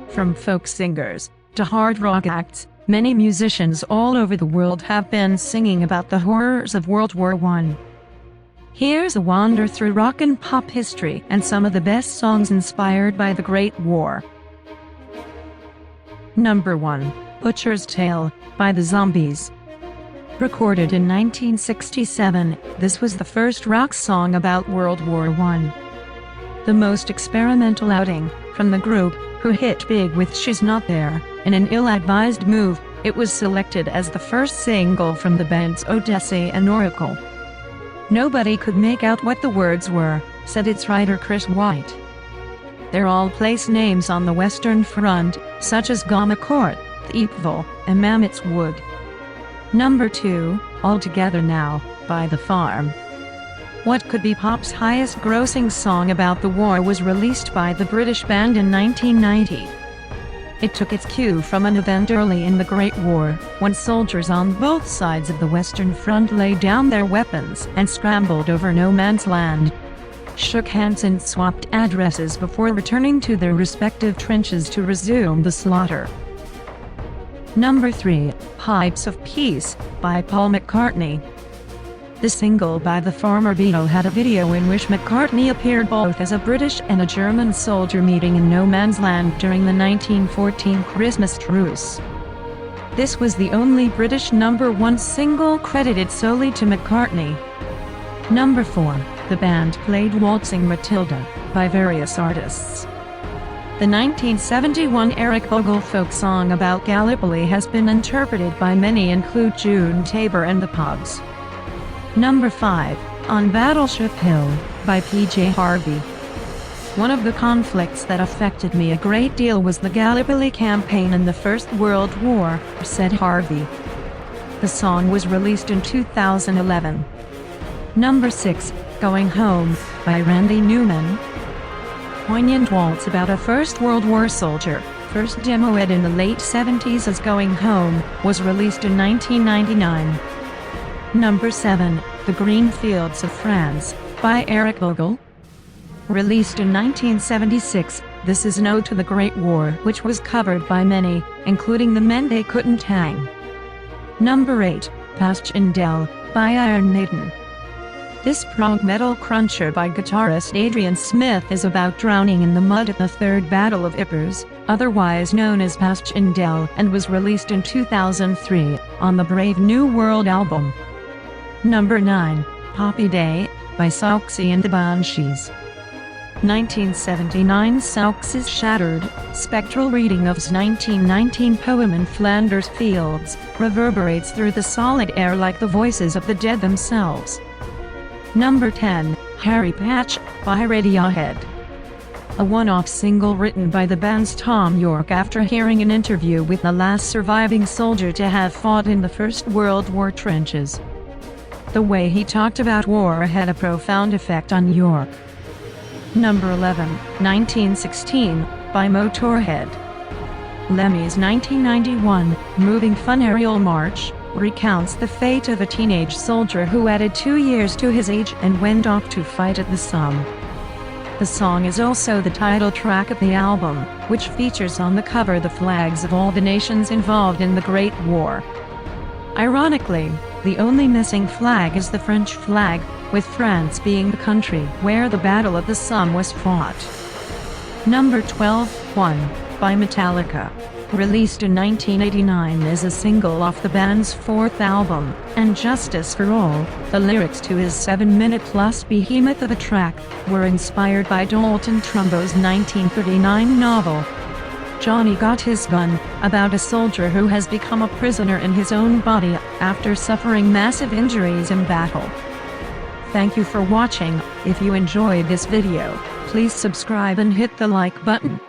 From folk singers to hard rock acts, many musicians all over the world have been singing about the horrors of World War I. Here's a wander through rock and pop history and some of the best songs inspired by the Great War. Number 1. Butcher's Tale, by the Zombies. Recorded in 1967, this was the first rock song about World War I. The most experimental outing from the group, who hit big with She's Not There. In an ill-advised move, it was selected as the first single from the band's Odyssey and Oracle. Nobody could make out what the words were, said its writer Chris White. They're all place names on the Western Front, such as Gommecourt, Thiepval, and Mametz Wood. Number 2, All Together Now, by The Farm. What could be pop's highest-grossing song about the war was released by the British band in 1990. It took its cue from an event early in the Great War, when soldiers on both sides of the Western Front laid down their weapons and scrambled over no man's land, shook hands and swapped addresses before returning to their respective trenches to resume the slaughter. Number 3, Pipes of Peace, by Paul McCartney. The single by the former Beatle had a video in which McCartney appeared both as a British and a German soldier meeting in no man's land during the 1914 Christmas truce. This was the only British number 1 single credited solely to McCartney. Number 4, the band played Waltzing Matilda, by various artists. The 1971 Eric Bogle folk song about Gallipoli has been interpreted by many, include June Tabor and the Pogs. Number 5, On Battleship Hill, by P.J. Harvey. One of the conflicts that affected me a great deal was the Gallipoli campaign in the First World War, said Harvey. The song was released in 2011. Number 6, Going Home, by Randy Newman. Poignant waltz about a First World War soldier, first demoed in the late 70s as Going Home, was released in 1999. Number 7, The Green Fields of France, by Eric Bogle. Released in 1976, this is an ode to the Great War, which was covered by many, including the Men They Couldn't Hang. Number 8, PASSCHENDAELE, by Iron Maiden. This prog metal cruncher by guitarist Adrian Smith is about drowning in the mud at the Third Battle of Ypres, otherwise known as PASSCHENDAELE, and was released in 2003, on the Brave New World album. Number 9, Poppy Day, by Siouxsie and the Banshees. 1979 Siouxsie's shattered, spectral reading of 's 1919 poem in Flanders Fields reverberates through the solid air like the voices of the dead themselves. Number 10, Harry Patch, by Radiohead. A one-off single written by the band's Tom York after hearing an interview with the last surviving soldier to have fought in the First World War trenches. The way he talked about war had a profound effect on York. Number 11, 1916, by Motorhead. Lemmy's 1991, moving fun aerial march, recounts the fate of a teenage soldier who added 2 years to his age and went off to fight at the Somme. The song is also the title track of the album, which features on the cover the flags of all the nations involved in the Great War. Ironically, the only missing flag is the French flag, with France being the country where the Battle of the Somme was fought. Number 12, One, by Metallica. Released in 1989 as a single off the band's 4th album, And Justice for All, the lyrics to his 7-minute-plus behemoth of a track were inspired by Dalton Trumbo's 1939 novel, Johnny Got His Gun, about a soldier who has become a prisoner in his own body after suffering massive injuries in battle. Thank you for watching. If you enjoyed this video, please subscribe and hit the like button.